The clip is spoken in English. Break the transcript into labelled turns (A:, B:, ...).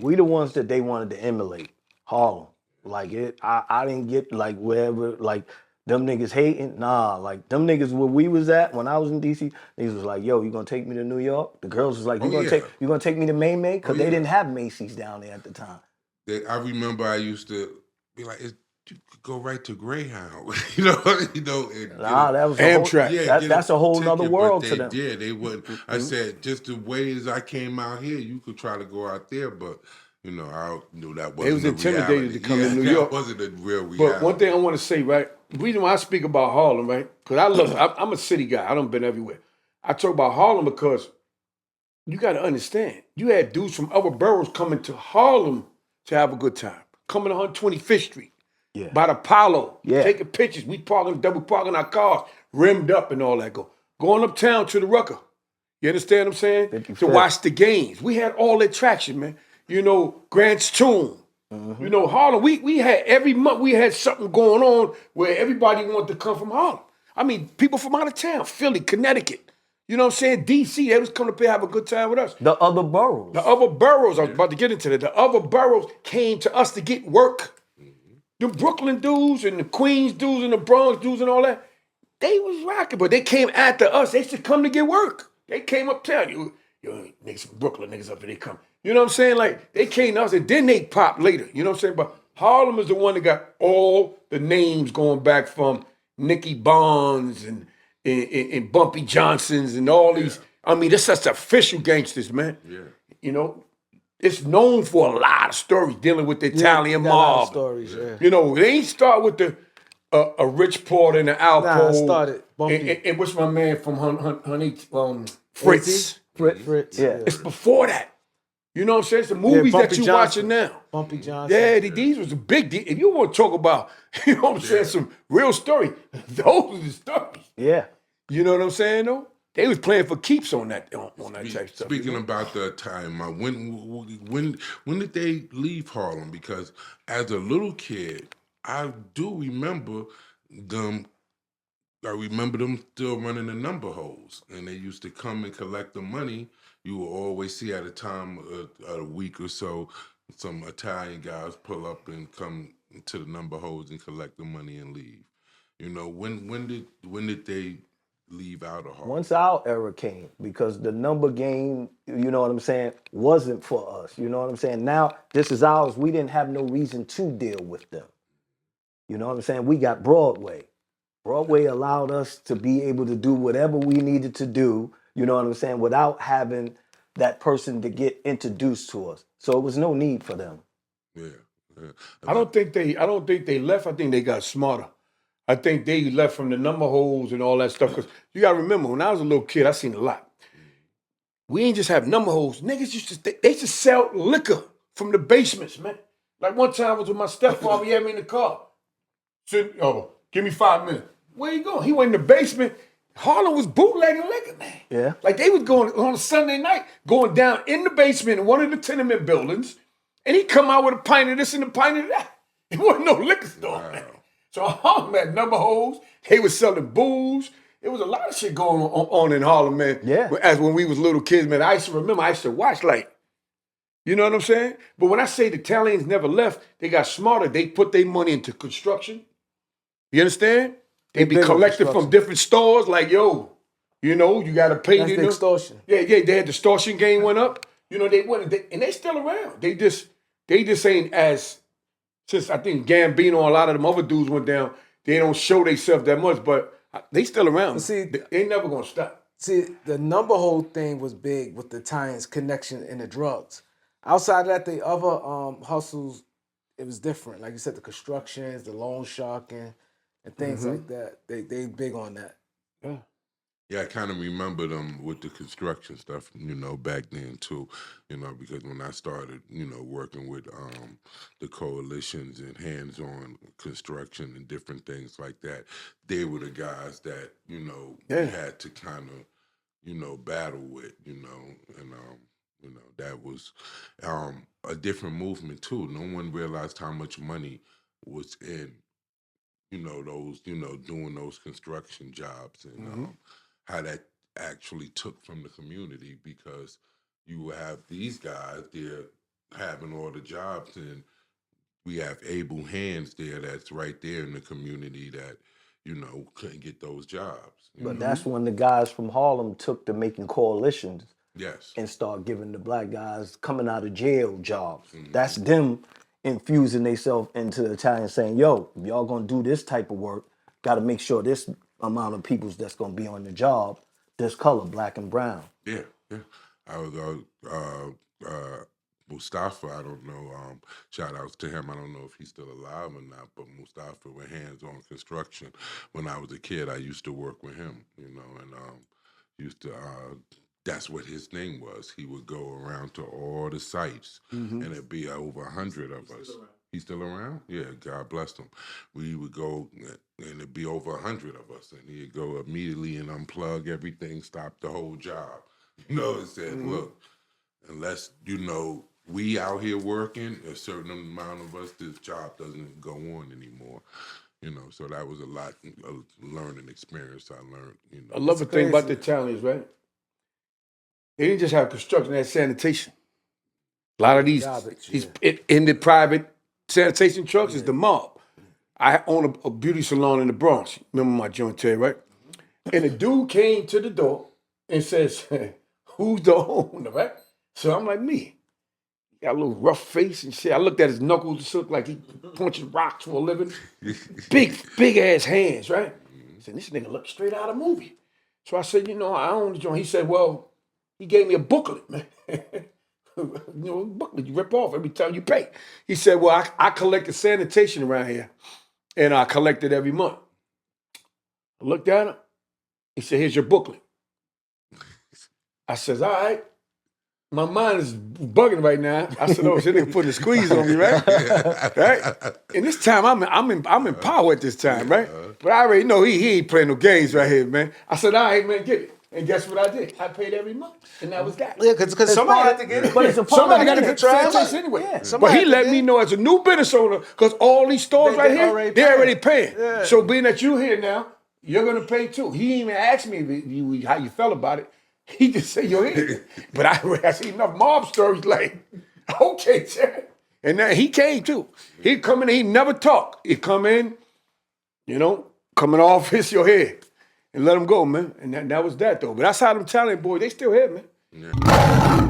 A: we the ones that they wanted to emulate. Harlem. Like I didn't get like wherever like them niggas hating. Nah, like them niggas where we was at when I was in DC, niggas was like, yo, you gonna take me to New York? The girls was like,
B: Oh yeah.
A: you gonna take me to May May? Cause
B: Oh
A: they
B: yeah.
A: didn't have Macy's down there at the time.
B: I remember I used to be like, you could go right to Greyhound, and get
A: Nah,
B: a
A: that was a whole
C: Amtrak.
B: get a
A: that's a whole nother
B: ticket, but
A: world to
B: they
A: them.
B: did. They wouldn't. I said, just the ways I came out here, you could try to go out there, but I knew that
C: They was
B: wasn't a
C: intimidated
B: reality.
C: to come
B: Yeah,
C: to New
B: that
C: York.
B: wasn't a real
C: But one
B: reality.
C: thing I want to say, right? The reason why I speak about Harlem, right? Because I'm a city guy. I done been everywhere. I talk about Harlem because you got to understand. You had dudes from other boroughs coming to Harlem to have a good time. Coming to 125th Street,
A: Yeah.
C: by the Apollo,
A: Yeah.
C: taking pictures. We double parking our cars, rimmed up and all that. Going uptown to the Rucker. You understand what I'm saying?
A: 55th.
C: To watch the games. We had all the attraction, man. Grant's Tomb. Harlem, we had every month we had something going on where everybody wanted to come from Harlem. I mean, people from out of town, Philly, Connecticut. You know what I'm saying? DC, they was coming up here have a good time with us.
A: The other boroughs.
C: The other boroughs, I was about to get into that. The other boroughs came to us to get work. The Brooklyn dudes and the Queens dudes and the Bronx dudes and all that, they was rocking, but they came after us. They should come to get work. They came uptown. Niggas from Brooklyn, niggas up there, they come. You know what I'm saying? Like, they came to us and then they popped later. You know what I'm saying? But Harlem is the one that got all the names going back from Nicky Bonds and Bumpy Johnsons and all these. I mean, that's such official gangsters, man.
B: Yeah.
C: It's known for a lot of stories dealing with the Italian
A: got a lot of
C: mob.
A: stories, yeah.
C: They ain't start with the a Rich Porter and the Alpo.
A: Nah, it started bumpy.
C: And what's my man from Honey Fritz?
A: Fritz. Yeah.
C: It's before that. You know what I'm saying? It's the movies that you watching now.
A: Bumpy Johnson.
C: Yeah, these was a big deal. If you want to talk about, you know what I'm saying, some real story, those are the stories.
A: Yeah.
C: You know what I'm saying, though? They was playing for keeps on that type of stuff.
B: Speaking about the time, when did they leave Harlem? Because as a little kid, I do remember them. I remember them still running the number holes, and they used to come and collect the money. You will always see at a time, a week or so, some Italian guys pull up and come to the number holes and collect the money and leave. When did they leave out of Harlem?
A: Once our era came, because the number game, you know what I'm saying, wasn't for us. You know what I'm saying? Now, this is ours. We didn't have no reason to deal with them. You know what I'm saying? We got Broadway. Broadway allowed us to be able to do whatever we needed to do, you know what I'm saying, without having that person to get introduced to us. So it was no need for them.
B: Yeah.
C: I don't think they left. I think they got smarter. I think they left from the number holes and all that stuff. Because you gotta remember, when I was a little kid, I seen a lot. We ain't just have number holes. Niggas they used to sell liquor from the basements, man. Like one time I was with my stepfather, he had me in the car. Said, give me 5 minutes. Where you going? He went in the basement. Harlem was bootlegging liquor, man.
A: Yeah.
C: Like they was going on a Sunday night, going down in the basement in one of the tenement buildings, and he come out with a pint of this and a pint of that. It wasn't no liquor store, man. So Harlem had number holes. They was selling booze. There was a lot of shit going on in Harlem, man.
A: Yeah.
C: As when we was little kids, man. I used to watch like, you know what I'm saying? But when I say the Italians never left, they got smarter. They put their money into construction. You understand? They be collecting from different stores, like, you got to pay.
A: That's the extortion.
C: Yeah, they had the extortion game went up. They went, and they still around. They just ain't as, since I think Gambino and a lot of them other dudes went down, they don't show themselves that much, but they still around.
A: But see,
C: they ain't never gonna stop.
D: See, the number hole thing was big with the Italians' connection in the drugs. Outside of that, the other hustles, it was different. Like you said, the constructions, the loan sharking, and things like that. They big on that.
B: Yeah, I kind of remember them with the construction stuff, back then too, because when I started, working with the coalitions and hands-on construction and different things like that, they were the guys that, we had to kind of, battle with, and that was a different movement too. No one realized how much money was in, those, doing those construction jobs and how that actually took from the community, because you have these guys, they're having all the jobs, and we have able hands there that's right there in the community that, you know, couldn't get those jobs. You
A: But
B: know?
A: that's when the guys from Harlem took to making coalitions
B: Yes.
A: and start giving the black guys coming out of jail jobs.
B: Mm-hmm.
A: That's them infusing themselves into the Italian, saying, yo, if y'all gonna do this type of work, gotta make sure this amount of peoples that's gonna be on the job, this color, black and brown.
B: Yeah, yeah. I was Mustafa, I don't know, shout outs to him. I don't know if he's still alive or not, but Mustafa with hands on construction. When I was a kid, I used to work with him, you know, and used to that's what his thing was. He would go around to all the sites, and it'd be over 100 of us. He's still around? Yeah, God bless him. We would go, and it'd be over 100 of us, and he'd go immediately and unplug everything, stop the whole job. You know, and said, look, unless, you know, we out here working, a certain amount of us, this job doesn't go on anymore. You know, so that was a lot of learning experience I learned, you know.
C: I love the thing about the Italians, right? They didn't just have construction, they had sanitation. A lot of these in the private sanitation trucks is the mob. I own a beauty salon in the Bronx. Remember my joint, Terry, right? And the dude came to the door and says, who's the owner, right? So I'm like, me. He got a little rough face and shit. I looked at his knuckles, it looked like he punches rocks for a living. Big ass hands, right? I said, this nigga look straight out of a movie. So I said, you know, I own the joint. He said, well, he gave me a booklet, man. You know, booklet you rip off every time you pay. He said, well, I collect the sanitation around here, and I collect it every month. I looked at him. He said, here's your booklet. I said, all right. My mind is bugging right now. I said, oh, this nigga putting a squeeze on me, right? Right? And this time, I'm in power at this time, right? But I already know he ain't playing no games right here, man. I said, all right, man, get it. And guess what I did? I paid every month, and that was that.
D: Yeah, because somebody had to get it.
A: But it's a part
C: Somebody
A: of
C: got to
A: the
C: get
A: business.
C: sanitation anyway.
A: Yeah.
C: But he let me know as a new business owner, because all these stores
D: They
C: right here,
D: already
C: they're already paying.
D: Yeah.
C: So being that you're here now, you're going to pay too. He didn't even ask me how you felt about it. He just said, you're here. But I see enough mob stories like, okay, sir. And then he came too. He'd come in, he never talked. He'd come in, you know, come in the office, you're here. And let him go, man. And that was that, though. But that's how them Italian boys, they still here, man.
B: Yeah.